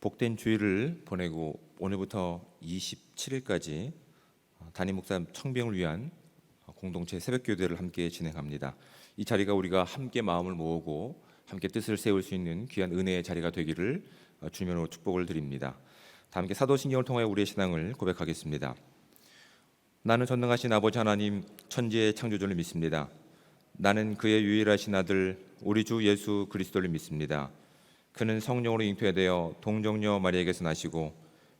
복된 주일을 보내고 오늘부터 27일까지 담임 목사 청빙을 위한 공동체 새벽교대를 함께 진행합니다. 이 자리가 우리가 함께 마음을 모으고 함께 뜻을 세울 수 있는 귀한 은혜의 자리가 되기를 주님으로 축복을 드립니다. 다 함께 사도신경을 통하여 우리의 신앙을 고백하겠습니다. 나는 전능하신 아버지 하나님 천지의 창조주를 믿습니다. 나는 그의 유일하신 아들 우리 주 예수 그리스도를 믿습니다. 그는 성령으로 잉태되어 동정녀 마리아에게서 나시고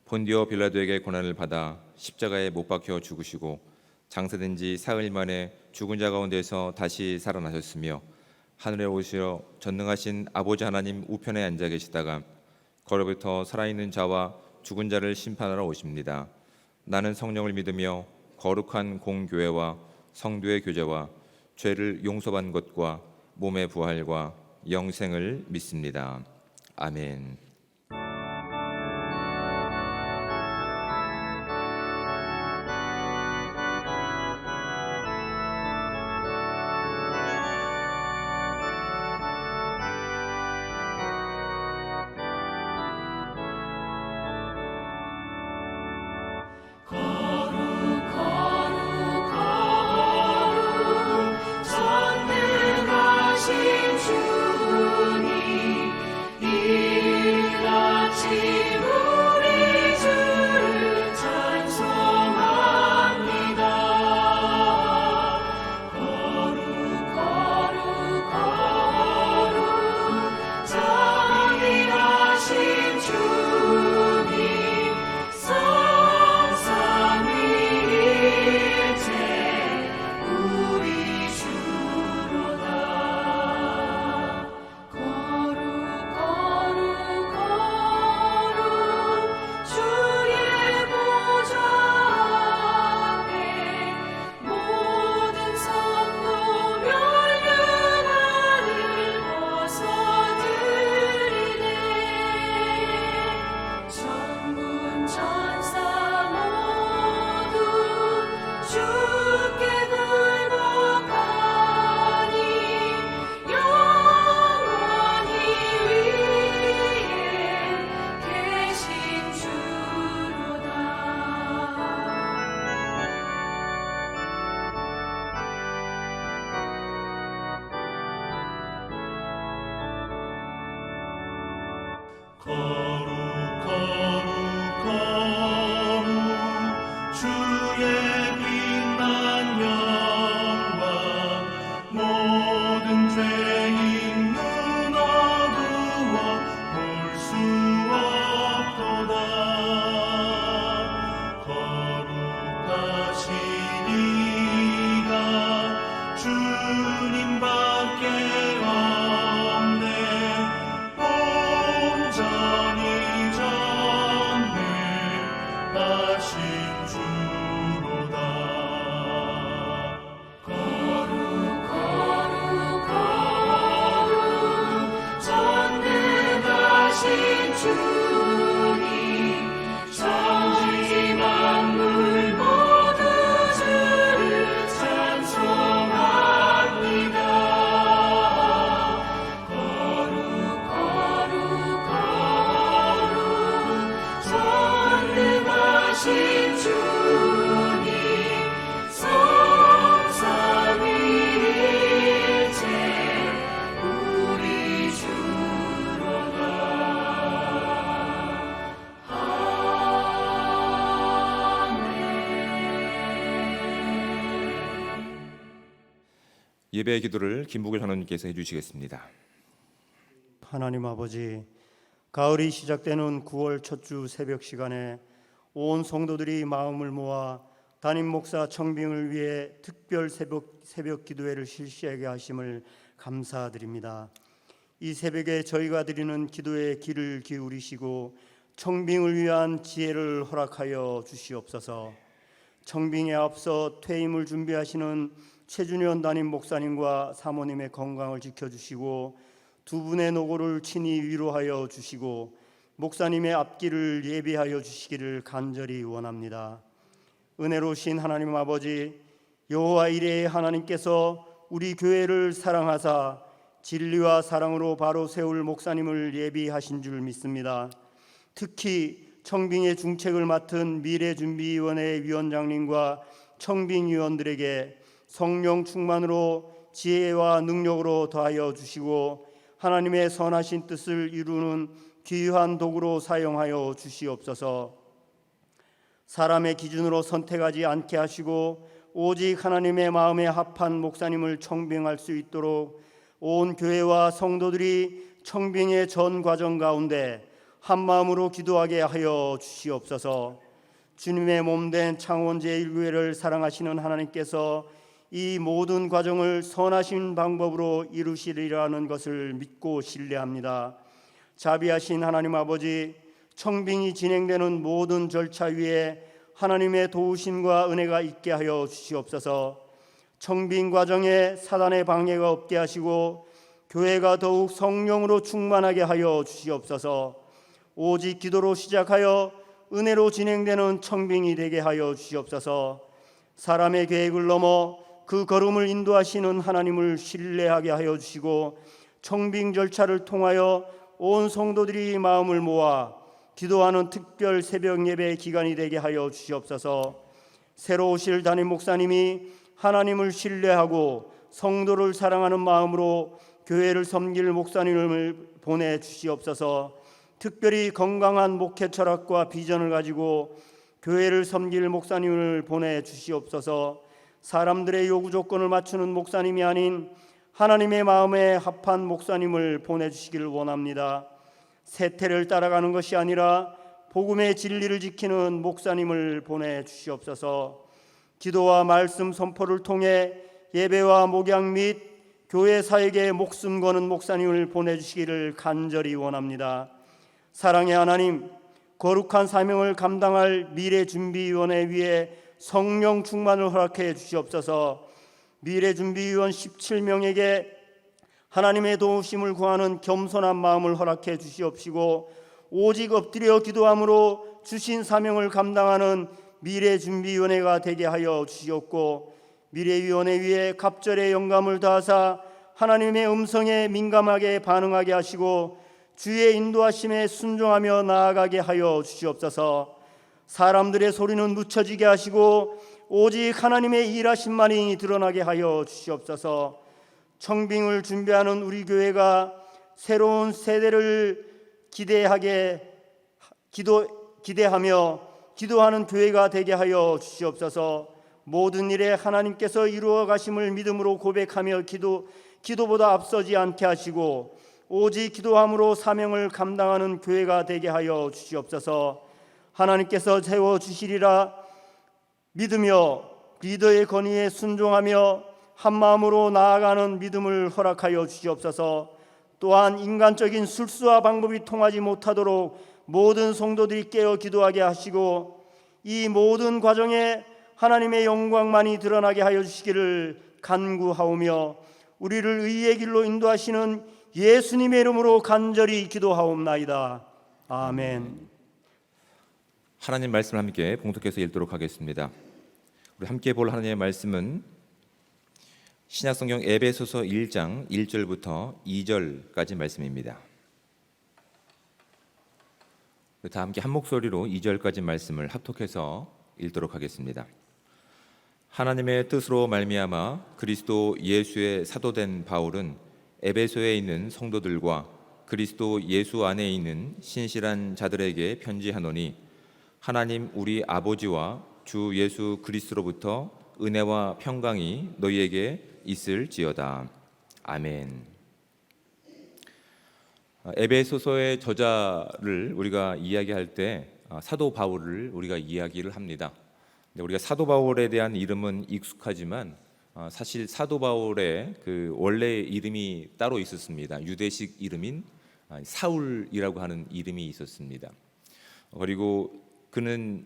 본디오 빌라도에게 고난을 받아 십자가에 못 박혀 죽으시고 장사된 지 사흘 만에 죽은 자 가운데서 다시 살아나셨으며 하늘에 오시어 전능하신 아버지 하나님 우편에 앉아 계시다가 거로부터 살아있는 자와 죽은 자를 심판하러 오십니다. 나는 성령을 믿으며 거룩한 공교회와 성도의 교제와 죄를 용서받는 것과 몸의 부활과 영생을 믿습니다. 아멘. 예배의 기도를 김복일 장로님께서 해주시겠습니다. 하나님 아버지, 가을이 시작되는 9월 첫 주 새벽 시간에 온 성도들이 마음을 모아 담임 목사 청빙을 위해 특별 새벽 기도회를 실시하게 하심을 감사드립니다. 이 새벽에 저희가 드리는 기도에 귀를 기울이시고 청빙을 위한 지혜를 허락하여 주시옵소서. 청빙에 앞서 퇴임을 준비하시는 최준현 담임 목사님과 사모님의 건강을 지켜주시고 두 분의 노고를 친히 위로하여 주시고 목사님의 앞길을 예비하여 주시기를 간절히 원합니다. 은혜로우신 하나님 아버지, 여호와 이레의 하나님께서 우리 교회를 사랑하사 진리와 사랑으로 바로 세울 목사님을 예비하신 줄 믿습니다. 특히 청빙의 중책을 맡은 미래준비위원회 위원장님과 청빙위원들에게 성령 충만으로 지혜와 능력으로 더하여 주시고 하나님의 선하신 뜻을 이루는 귀한 도구로 사용하여 주시옵소서. 사람의 기준으로 선택하지 않게 하시고 오직 하나님의 마음에 합한 목사님을 청빙할 수 있도록 온 교회와 성도들이 청빙의 전 과정 가운데 한 마음으로 기도하게 하여 주시옵소서. 주님의 몸된 창원 제1교회를 사랑하시는 하나님께서 이 모든 과정을 선하신 방법으로 이루시리라는 것을 믿고 신뢰합니다. 자비하신 하나님 아버지, 청빙이 진행되는 모든 절차 위에 하나님의 도우심과 은혜가 있게 하여 주시옵소서. 청빙 과정에 사단의 방해가 없게 하시고 교회가 더욱 성령으로 충만하게 하여 주시옵소서. 오직 기도로 시작하여 은혜로 진행되는 청빙이 되게 하여 주시옵소서. 사람의 계획을 넘어 그 걸음을 인도하시는 하나님을 신뢰하게 하여 주시고 청빙 절차를 통하여 온 성도들이 마음을 모아 기도하는 특별 새벽 예배 기간이 되게 하여 주시옵소서. 새로 오실 담임 목사님이 하나님을 신뢰하고 성도를 사랑하는 마음으로 교회를 섬길 목사님을 보내주시옵소서. 특별히 건강한 목회 철학과 비전을 가지고 교회를 섬길 목사님을 보내주시옵소서. 사람들의 요구 조건을 맞추는 목사님이 아닌 하나님의 마음에 합한 목사님을 보내주시기를 원합니다. 세태를 따라가는 것이 아니라 복음의 진리를 지키는 목사님을 보내주시옵소서. 기도와 말씀 선포를 통해 예배와 목양 및 교회 사역에 목숨 거는 목사님을 보내주시기를 간절히 원합니다. 사랑의 하나님, 거룩한 사명을 감당할 미래준비위원회 위에 성령 충만을 허락해 주시옵소서. 미래준비위원 17명에게 하나님의 도우심을 구하는 겸손한 마음을 허락해 주시옵시고 오직 엎드려 기도함으로 주신 사명을 감당하는 미래준비위원회가 되게 하여 주시옵고 미래위원회 위에 갑절의 영감을 다하사 하나님의 음성에 민감하게 반응하게 하시고 주의 인도하심에 순종하며 나아가게 하여 주시옵소서. 사람들의 소리는 묻혀지게 하시고 오직 하나님의 일하심만이 드러나게 하여 주시옵소서. 청빙을 준비하는 우리 교회가 새로운 세대를 기대하며 기도하는 교회가 되게 하여 주시옵소서. 모든 일에 하나님께서 이루어 가심을 믿음으로 고백하며 기도보다 앞서지 않게 하시고 오직 기도함으로 사명을 감당하는 교회가 되게 하여 주시옵소서. 하나님께서 세워주시리라 믿으며 리더의 건의에 순종하며 한마음으로 나아가는 믿음을 허락하여 주시옵소서. 또한 인간적인 술수와 방법이 통하지 못하도록 모든 성도들이 깨어 기도하게 하시고 이 모든 과정에 하나님의 영광만이 드러나게 하여 주시기를 간구하오며 우리를 의의 길로 인도하시는 예수님의 이름으로 간절히 기도하옵나이다. 아멘. 하나님 말씀을 함께 봉독해서 읽도록 하겠습니다. 우리 함께 볼 하나님의 말씀은 신약성경 에베소서 1장 1절부터 2절까지 말씀입니다. 다 함께 한 목소리로 2절까지 말씀을 합독해서 읽도록 하겠습니다. 하나님의 뜻으로 말미암아 그리스도 예수의 사도된 바울은 에베소에 있는 성도들과 그리스도 예수 안에 있는 신실한 자들에게 편지하노니 하나님 우리 아버지와 주 예수 그리스도로부터 은혜와 평강이 너희에게 있을지어다. 아멘. 에베소서의 저자를 우리가 이야기할 때 사도 바울을 우리가 이야기를 합니다. 우리가 사도 바울에 대한 이름은 익숙하지만 사실 사도 바울의 그 원래 이름이 따로 있었습니다. 유대식 이름인 사울이라고 하는 이름이 있었습니다. 그리고 그는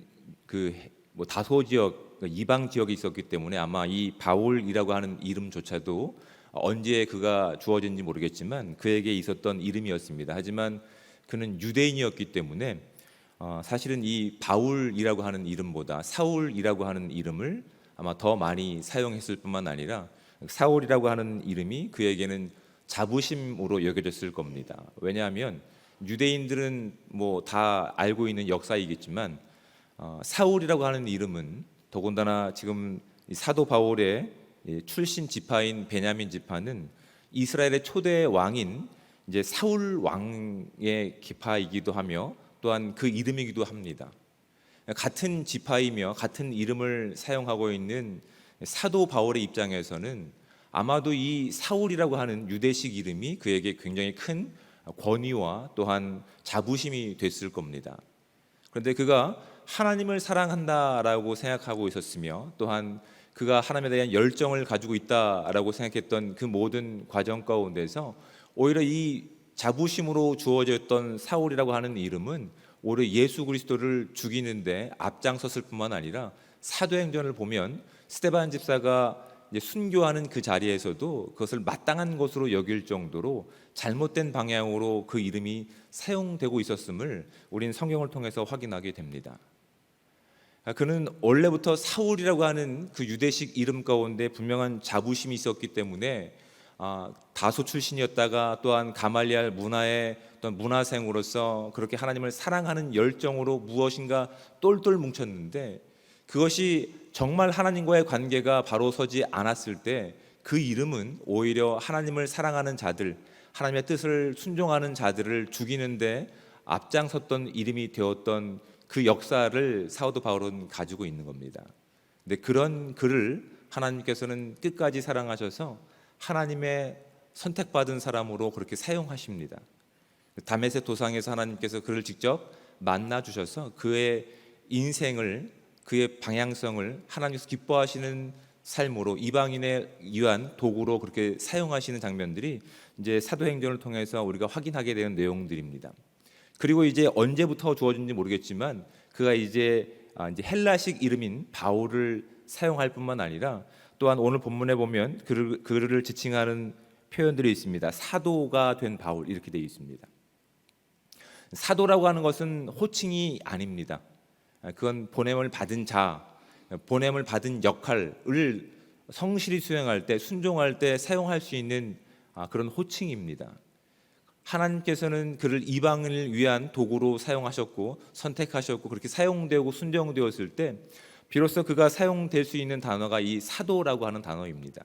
다소 지역 이방 지역에 있었기 때문에 아마 이 바울이라고 하는 이름조차도 언제 그가 주어진지 모르겠지만 그에게 있었던 이름이었습니다. 하지만 그는 유대인이었기 때문에 사실은 이 바울이라고 하는 이름보다 사울이라고 하는 이름을 아마 더 많이 사용했을 뿐만 아니라 사울이라고 하는 이름이 그에게는 자부심으로 여겨졌을 겁니다. 왜냐하면 유대인들은 뭐 다 알고 있는 역사이겠지만 사울이라고 하는 이름은 더군다나 지금 이 사도 바울의 출신 지파인 베냐민 지파는 이스라엘의 초대 왕인 이제 사울 왕의 지파이기도 하며 또한 그 이름이기도 합니다. 같은 지파이며 같은 이름을 사용하고 있는 사도 바울의 입장에서는 아마도 이 사울이라고 하는 유대식 이름이 그에게 굉장히 큰 권위와 또한 자부심이 됐을 겁니다. 그런데 그가 하나님을 사랑한다라고 생각하고 있었으며 또한 그가 하나님에 대한 열정을 가지고 있다라고 생각했던 그 모든 과정 가운데서 오히려 이 자부심으로 주어졌던 사울이라고 하는 이름은 오히려 예수 그리스도를 죽이는데 앞장섰을 뿐만 아니라 사도행전을 보면 스데반 집사가 이제 순교하는 그 자리에서도 그것을 마땅한 것으로 여길 정도로 잘못된 방향으로 그 이름이 사용되고 있었음을 우리는 성경을 통해서 확인하게 됩니다. 그는 원래부터 사울이라고 하는 그 유대식 이름 가운데 분명한 자부심이 있었기 때문에 다소 출신이었다가 또한 가말리알 문화의 어떤 문화생으로서 그렇게 하나님을 사랑하는 열정으로 무엇인가 똘똘 뭉쳤는데 그것이 정말 하나님과의 관계가 바로 서지 않았을 때 그 이름은 오히려 하나님을 사랑하는 자들, 하나님의 뜻을 순종하는 자들을 죽이는데 앞장섰던 이름이 되었던 그 역사를 사도 바울은 가지고 있는 겁니다. 근데 그런 그를 하나님께서는 끝까지 사랑하셔서 하나님의 선택받은 사람으로 그렇게 사용하십니다. 다메섹 도상에서 하나님께서 그를 직접 만나 주셔서 그의 인생을, 그의 방향성을 하나님께서 기뻐하시는 삶으로 이방인에 의한 도구로 그렇게 사용하시는 장면들이 이제 사도행전을 통해서 우리가 확인하게 되는 내용들입니다. 그리고 이제 언제부터 주어진지 모르겠지만 그가 이제 헬라식 이름인 바울을 사용할 뿐만 아니라 또한 오늘 본문에 보면 그를 지칭하는 표현들이 있습니다. 사도가 된 바울 이렇게 되어 있습니다. 사도라고 하는 것은 호칭이 아닙니다. 그건 보냄을 받은 자, 보냄을 받은 역할을 성실히 수행할 때, 순종할 때 사용할 수 있는 그런 호칭입니다. 하나님께서는 그를 이방인을 위한 도구로 사용하셨고 선택하셨고 그렇게 사용되고 순종되었을 때 비로소 그가 사용될 수 있는 단어가 이 사도라고 하는 단어입니다.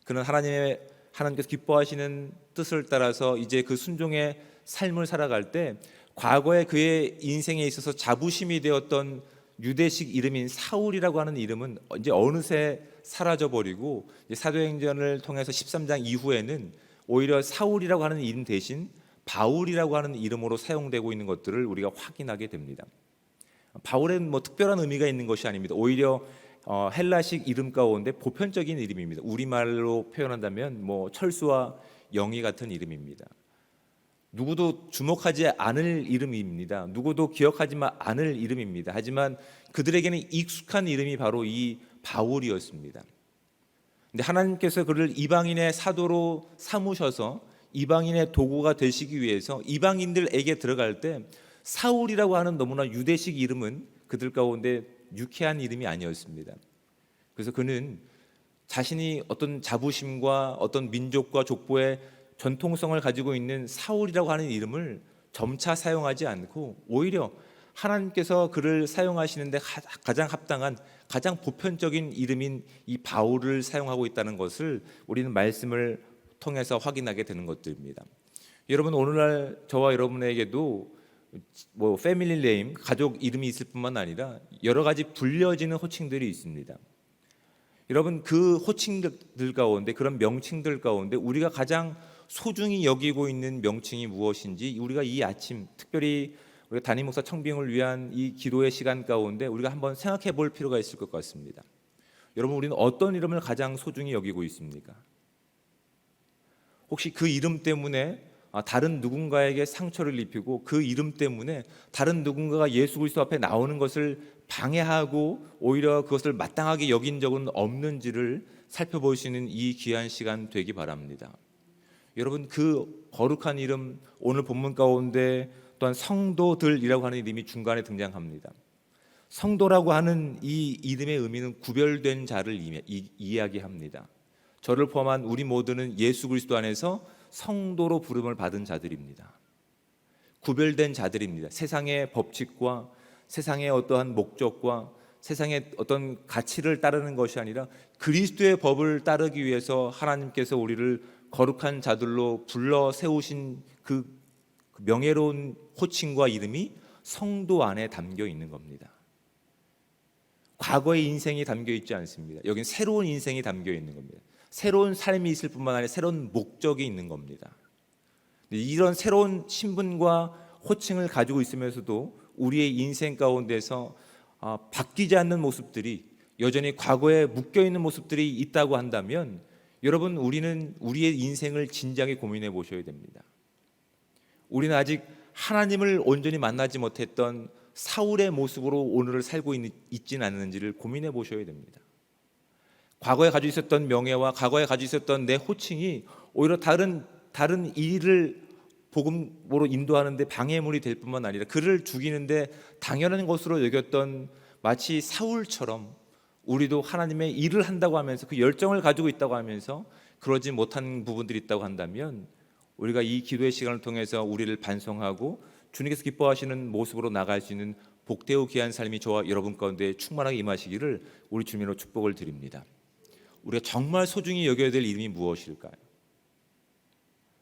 그는 하나님께서 기뻐하시는 뜻을 따라서 이제 그 순종의 삶을 살아갈 때 과거에 그의 인생에 있어서 자부심이 되었던 유대식 이름인 사울이라고 하는 이름은 이제 어느새 사라져버리고 사도행전을 통해서 13장 이후에는 오히려 사울이라고 하는 이름 대신 바울이라고 하는 이름으로 사용되고 있는 것들을 우리가 확인하게 됩니다. 바울에는 뭐 특별한 의미가 있는 것이 아닙니다. 오히려 헬라식 이름 가운데 보편적인 이름입니다. 우리말로 표현한다면 뭐 철수와 영희 같은 이름입니다. 누구도 주목하지 않을 이름입니다. 누구도 기억하지 않을 이름입니다. 하지만 그들에게는 익숙한 이름이 바로 이 바울이었습니다. 근데 하나님께서 그를 이방인의 사도로 삼으셔서 이방인의 도구가 되시기 위해서 이방인들에게 들어갈 때 사울이라고 하는 너무나 유대식 이름은 그들 가운데 유쾌한 이름이 아니었습니다. 그래서 그는 자신이 어떤 자부심과 어떤 민족과 족보의 전통성을 가지고 있는 사울이라고 하는 이름을 점차 사용하지 않고 오히려 하나님께서 그를 사용하시는데 가장 합당한 가장 보편적인 이름인 이 바울을 사용하고 있다는 것을 우리는 말씀을 통해서 확인하게 되는 것들입니다. 여러분 오늘날 저와 여러분에게도 뭐 패밀리 네임 가족 이름이 있을 뿐만 아니라 여러 가지 불려지는 호칭들이 있습니다. 여러분 그 호칭들 가운데 그런 명칭들 가운데 우리가 가장 소중히 여기고 있는 명칭이 무엇인지 우리가 이 아침 특별히 우리가 담임 목사 청빙을 위한 이 기도의 시간 가운데 우리가 한번 생각해 볼 필요가 있을 것 같습니다. 여러분 우리는 어떤 이름을 가장 소중히 여기고 있습니까? 혹시 그 이름 때문에 다른 누군가에게 상처를 입히고 그 이름 때문에 다른 누군가가 예수 그리스도 앞에 나오는 것을 방해하고 오히려 그것을 마땅하게 여긴 적은 없는지를 살펴볼 수 있는 이 귀한 시간 되기 바랍니다. 여러분 그 거룩한 이름 오늘 본문 가운데 또한 성도들이라고 하는 이름이 중간에 등장합니다. 성도라고 하는 이 이름의 의미는 구별된 자를 이야기합니다. 저를 포함한 우리 모두는 예수 그리스도 안에서 성도로 부름을 받은 자들입니다. 구별된 자들입니다. 세상의 법칙과 세상의 어떠한 목적과 세상의 어떤 가치를 따르는 것이 아니라 그리스도의 법을 따르기 위해서 하나님께서 우리를 거룩한 자들로 불러 세우신 그 명예로운 호칭과 이름이 성도 안에 담겨 있는 겁니다. 과거의 인생이 담겨 있지 않습니다. 여긴 새로운 인생이 담겨 있는 겁니다. 새로운 삶이 있을 뿐만 아니라 새로운 목적이 있는 겁니다. 이런 새로운 신분과 호칭을 가지고 있으면서도 우리의 인생 가운데서 바뀌지 않는 모습들이, 여전히 과거에 묶여있는 모습들이 있다고 한다면 여러분, 우리는 우리의 인생을 진지하게 고민해 보셔야 됩니다. 우리는 아직 하나님을 온전히 만나지 못했던 사울의 모습으로 오늘을 살고 있지는 않는지를 고민해 보셔야 됩니다. 과거에 가지고 있었던 명예와 과거에 가지고 있었던 내 호칭이 오히려 다른 일을 복음으로 인도하는데 방해물이 될 뿐만 아니라 그를 죽이는데 당연한 것으로 여겼던, 마치 사울처럼 우리도 하나님의 일을 한다고 하면서 그 열정을 가지고 있다고 하면서 그러지 못한 부분들이 있다고 한다면, 우리가 이 기도의 시간을 통해서 우리를 반성하고 주님께서 기뻐하시는 모습으로 나갈 수 있는 복되고 귀한 삶이 저와 여러분 가운데 충만하게 임하시기를 우리 주님으로 축복을 드립니다. 우리가 정말 소중히 여겨야 될 이름이 무엇일까요?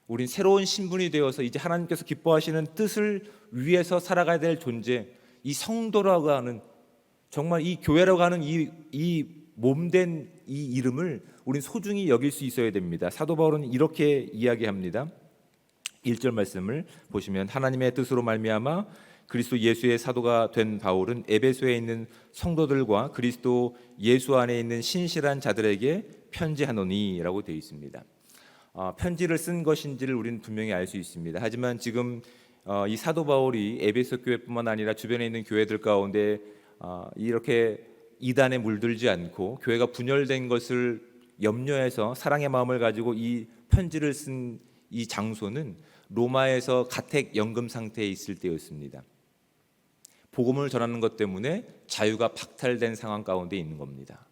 우린 새로운 신분이 되어서 이제 하나님께서 기뻐하시는 뜻을 위해서 살아가야 될 존재, 이 성도라고 하는, 정말 이 교회라고 하는 이 몸된 이 이름을 우린 소중히 여길 수 있어야 됩니다. 사도 바울은 이렇게 이야기합니다. 1절 말씀을 보시면, 하나님의 뜻으로 말미암아 그리스도 예수의 사도가 된 바울은 에베소에 있는 성도들과 그리스도 예수 안에 있는 신실한 자들에게 편지하노니라고 되어 있습니다. 편지를 쓴 것인지를 우리는 분명히 알 수 있습니다. 하지만 지금 이 사도 바울이 에베소 교회뿐만 아니라 주변에 있는 교회들 가운데 이렇게 이단에 물들지 않고 교회가 분열된 것을 염려해서 사랑의 마음을 가지고 이 편지를 쓴 이 장소는 로마에서 가택 연금 상태에 있을 때였습니다. 복음을 전하는 것 때문에 자유가 박탈된 상황 가운데 있는 겁니다.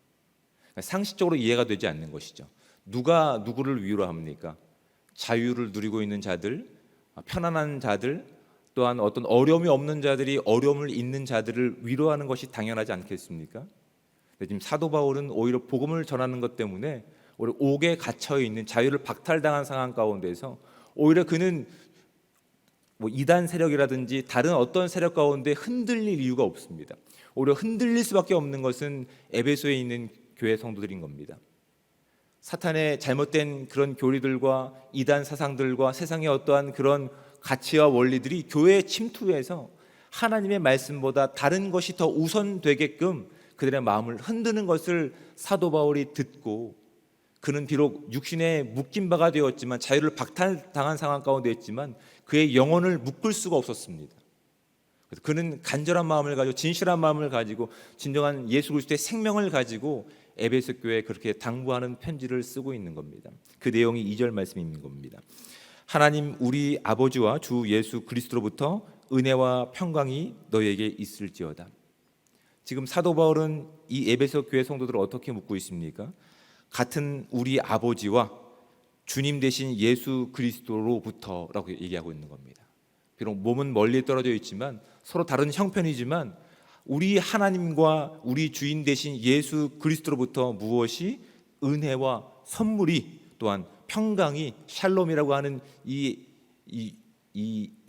상식적으로 이해가 되지 않는 것이죠. 누가 누구를 위로합니까? 자유를 누리고 있는 자들, 편안한 자들, 또한 어떤 어려움이 없는 자들이 어려움을 있는 자들을 위로하는 것이 당연하지 않겠습니까? 지금 사도 바울은 오히려 복음을 전하는 것 때문에 오히려 옥에 갇혀 있는, 자유를 박탈당한 상황 가운데서 오히려 그는 이단 세력이라든지 다른 어떤 세력 가운데 흔들릴 이유가 없습니다. 오히려 흔들릴 수밖에 없는 것은 에베소에 있는 교회 성도들인 겁니다. 사탄의 잘못된 그런 교리들과 이단 사상들과 세상의 어떠한 그런 가치와 원리들이 교회에 침투해서 하나님의 말씀보다 다른 것이 더 우선되게끔 그들의 마음을 흔드는 것을 사도 바울이 듣고, 그는 비록 육신에 묶인 바가 되었지만, 자유를 박탈당한 상황 가운데 있지만 그의 영혼을 묶을 수가 없었습니다. 그래서 그는 간절한 마음을 가지고, 진실한 마음을 가지고, 진정한 예수 그리스도의 생명을 가지고 에베소 교회에 그렇게 당부하는 편지를 쓰고 있는 겁니다. 그 내용이 2절 말씀인 겁니다. 하나님 우리 아버지와 주 예수 그리스도로부터 은혜와 평강이 너에게 있을지어다. 지금 사도 바울은 이 에베소 교회 성도들을 어떻게 묻고 있습니까? 같은 우리 아버지와 주님 되신 예수 그리스도로부터라고 얘기하고 있는 겁니다. 비록 몸은 멀리 떨어져 있지만, 서로 다른 형편이지만 우리 하나님과 우리 주인 되신 예수 그리스도로부터 무엇이 은혜와 선물이, 또한 평강이, 샬롬이라고 하는 이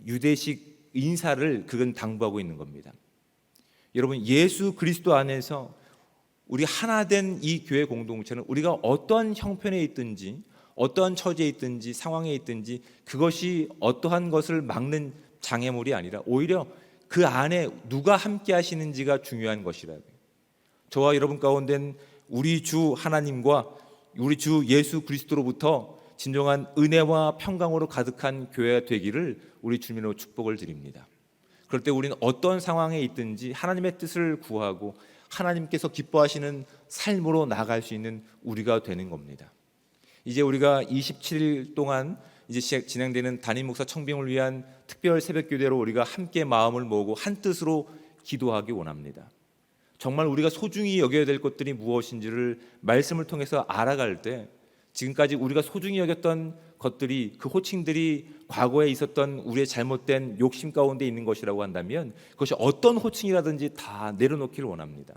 유대식 인사를 그건 당부하고 있는 겁니다. 여러분, 예수 그리스도 안에서 우리 하나 된 이 교회 공동체는 우리가 어떠한 형편에 있든지, 어떠한 처지에 있든지, 상황에 있든지 그것이 어떠한 것을 막는 장애물이 아니라 오히려 그 안에 누가 함께 하시는지가 중요한 것이라고요. 저와 여러분 가운데는 우리 주 하나님과 우리 주 예수 그리스도로부터 진정한 은혜와 평강으로 가득한 교회가 되기를 우리 주님으로 축복을 드립니다. 그럴 때 우리는 어떤 상황에 있든지 하나님의 뜻을 구하고 하나님께서 기뻐하시는 삶으로 나아갈 수 있는 우리가 되는 겁니다. 이제 우리가 27일 동안 이제 진행되는 담임 목사 청빙을 위한 특별 새벽 교대로 우리가 함께 마음을 모으고 한 뜻으로 기도하기 원합니다. 정말 우리가 소중히 여겨야 될 것들이 무엇인지를 말씀을 통해서 알아갈 때 지금까지 우리가 소중히 여겼던 것들이, 그 호칭들이 과거에 있었던 우리의 잘못된 욕심 가운데 있는 것이라고 한다면 그것이 어떤 호칭이라든지 다 내려놓기를 원합니다.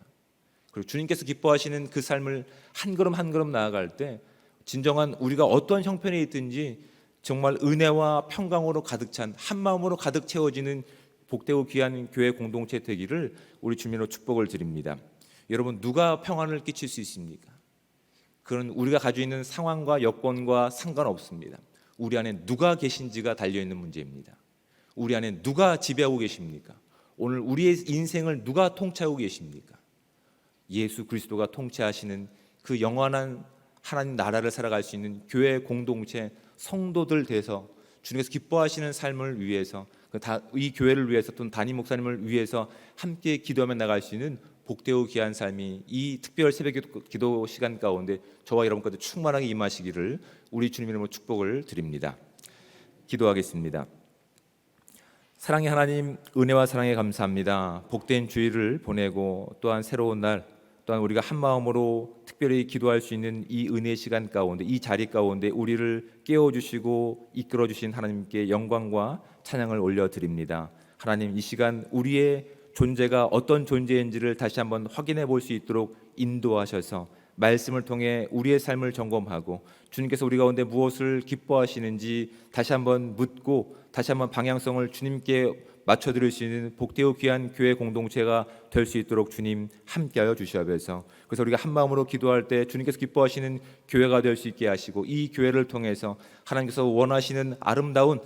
그리고 주님께서 기뻐하시는 그 삶을 한 걸음 한 걸음 나아갈 때 진정한 우리가 어떤 형편에 있든지 정말 은혜와 평강으로 가득 찬 한 마음으로 가득 채워지는 복되고 귀한 교회 공동체 되기를 우리 주님으로 축복을 드립니다. 여러분, 누가 평안을 끼칠 수 있습니까? 그런 우리가 가지고 있는 상황과 여건과 상관없습니다. 우리 안에 누가 계신지가 달려있는 문제입니다. 우리 안에 누가 지배하고 계십니까? 오늘 우리의 인생을 누가 통치하고 계십니까? 예수 그리스도가 통치하시는 그 영원한 하나님 나라를 살아갈 수 있는 교회 공동체 성도들 돼서 주님께서 기뻐하시는 삶을 위해서, 이 교회를 위해서 또는 담임 목사님을 위해서 함께 기도하며 나갈 수 있는 복되고 귀한 삶이 이 특별 새벽 기도 시간 가운데 저와 여러분까지 충만하게 임하시기를 우리 주님 이름으로 축복을 드립니다. 기도하겠습니다. 사랑의 하나님, 은혜와 사랑에 감사합니다. 복된 주일을 보내고 또한 새로운 날, 또한 우리가 한 마음으로 특별히 기도할 수 있는 이 은혜 시간 가운데, 이 자리 가운데 우리를 깨워주시고 이끌어주신 하나님께 영광과 찬양을 올려드립니다. 하나님, 이 시간 우리의 존재가 어떤 존재인지를 다시 한번 확인해 볼 수 있도록 인도하셔서 말씀을 통해 우리의 삶을 점검하고 주님께서 우리 가운데 무엇을 기뻐하시는지 다시 한번 묻고 다시 한번 방향성을 주님께 맞춰드릴 수 있는 복되고 귀한 교회 공동체가 될 수 있도록 주님 함께하여 주시옵소서. 그래서 우리가 한 마음으로 기도할 때 주님께서 기뻐하시는 교회가 될 수 있게 하시고 이 교회를 통해서 하나님께서 원하시는 아름다운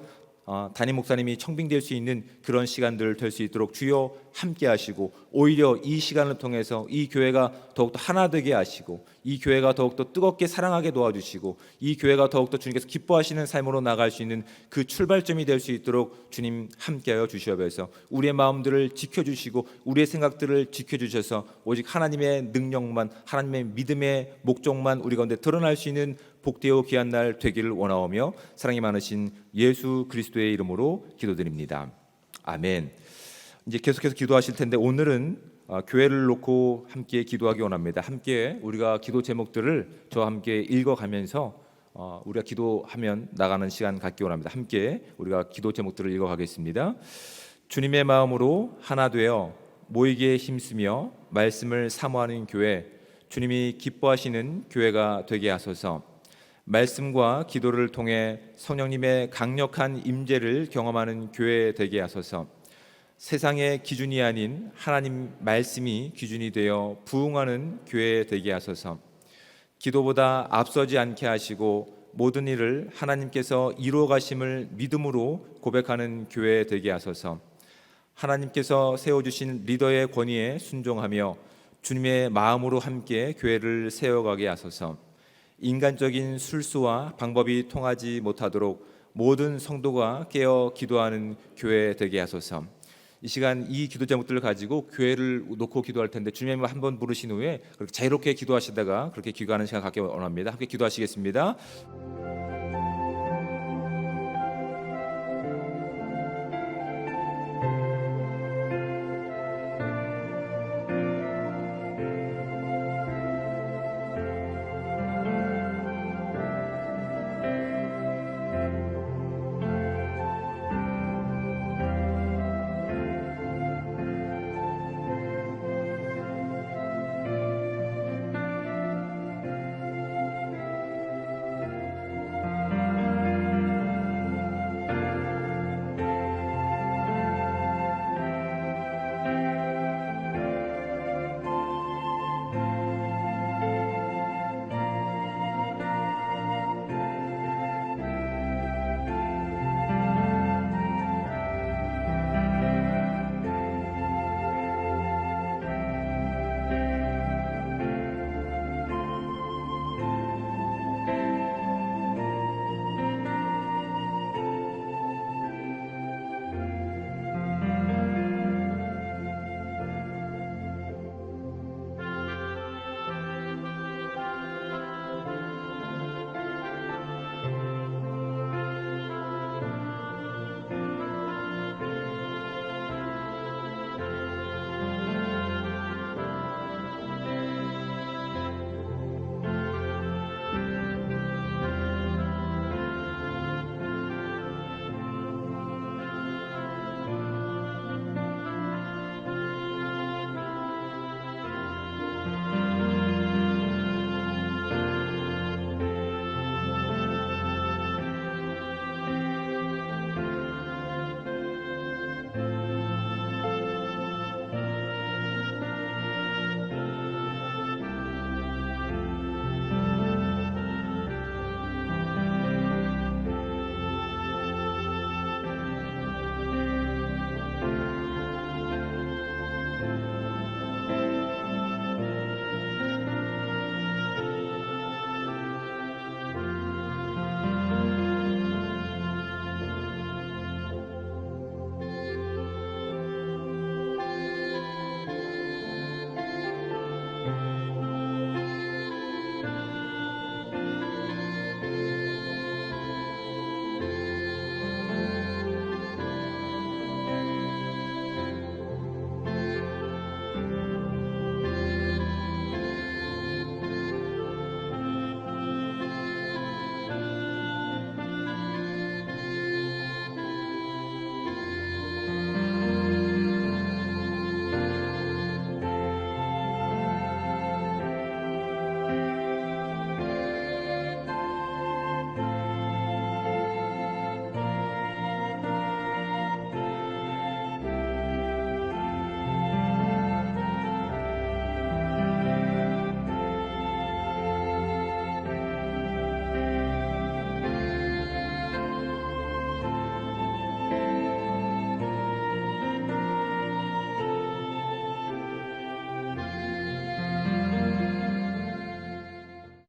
담임 목사님이 청빙될 수 있는 그런 시간들 될 수 있도록 주여 함께 하시고, 오히려 이 시간을 통해서 이 교회가 더욱더 하나 되게 하시고 이 교회가 더욱더 뜨겁게 사랑하게 도와주시고 이 교회가 더욱더 주님께서 기뻐하시는 삶으로 나갈 수 있는 그 출발점이 될 수 있도록 주님 함께하여 주시옵소서. 우리의 마음들을 지켜주시고 우리의 생각들을 지켜주셔서 오직 하나님의 능력만, 하나님의 믿음의 목적만 우리 가운데 드러날 수 있는 복되고 귀한 날 되기를 원하오며 사랑이 많으신 예수 그리스도의 이름으로 기도드립니다. 아멘. 이제 계속해서 기도하실 텐데 오늘은 교회를 놓고 함께 기도하기 원합니다. 함께 우리가 기도 제목들을 저와 함께 읽어가면서 우리가 기도하면 나가는 시간 갖기 원합니다. 함께 우리가 기도 제목들을 읽어가겠습니다. 주님의 마음으로 하나 되어 모이기에 힘쓰며 말씀을 사모하는 교회, 주님이 기뻐하시는 교회가 되게 하소서. 말씀과 기도를 통해 성령님의 강력한 임재를 경험하는 교회 되게 하소서. 세상의 기준이 아닌 하나님 말씀이 기준이 되어 부응하는 교회 되게 하소서. 기도보다 앞서지 않게 하시고 모든 일을 하나님께서 이루어 가심을 믿음으로 고백하는 교회 되게 하소서. 하나님께서 세워주신 리더의 권위에 순종하며 주님의 마음으로 함께 교회를 세워가게 하소서. 인간적인 술수와 방법이 통하지 못하도록 모든 성도가 깨어 기도하는 교회 되게 하소서. 이 시간 이 기도 제목들을 가지고 교회를 놓고 기도할 텐데 주님을 한번 부르신 후에 그렇게 자유롭게 기도하시다가 그렇게 기도하는 시간 갖기 원합니다. 함께 기도하시겠습니다.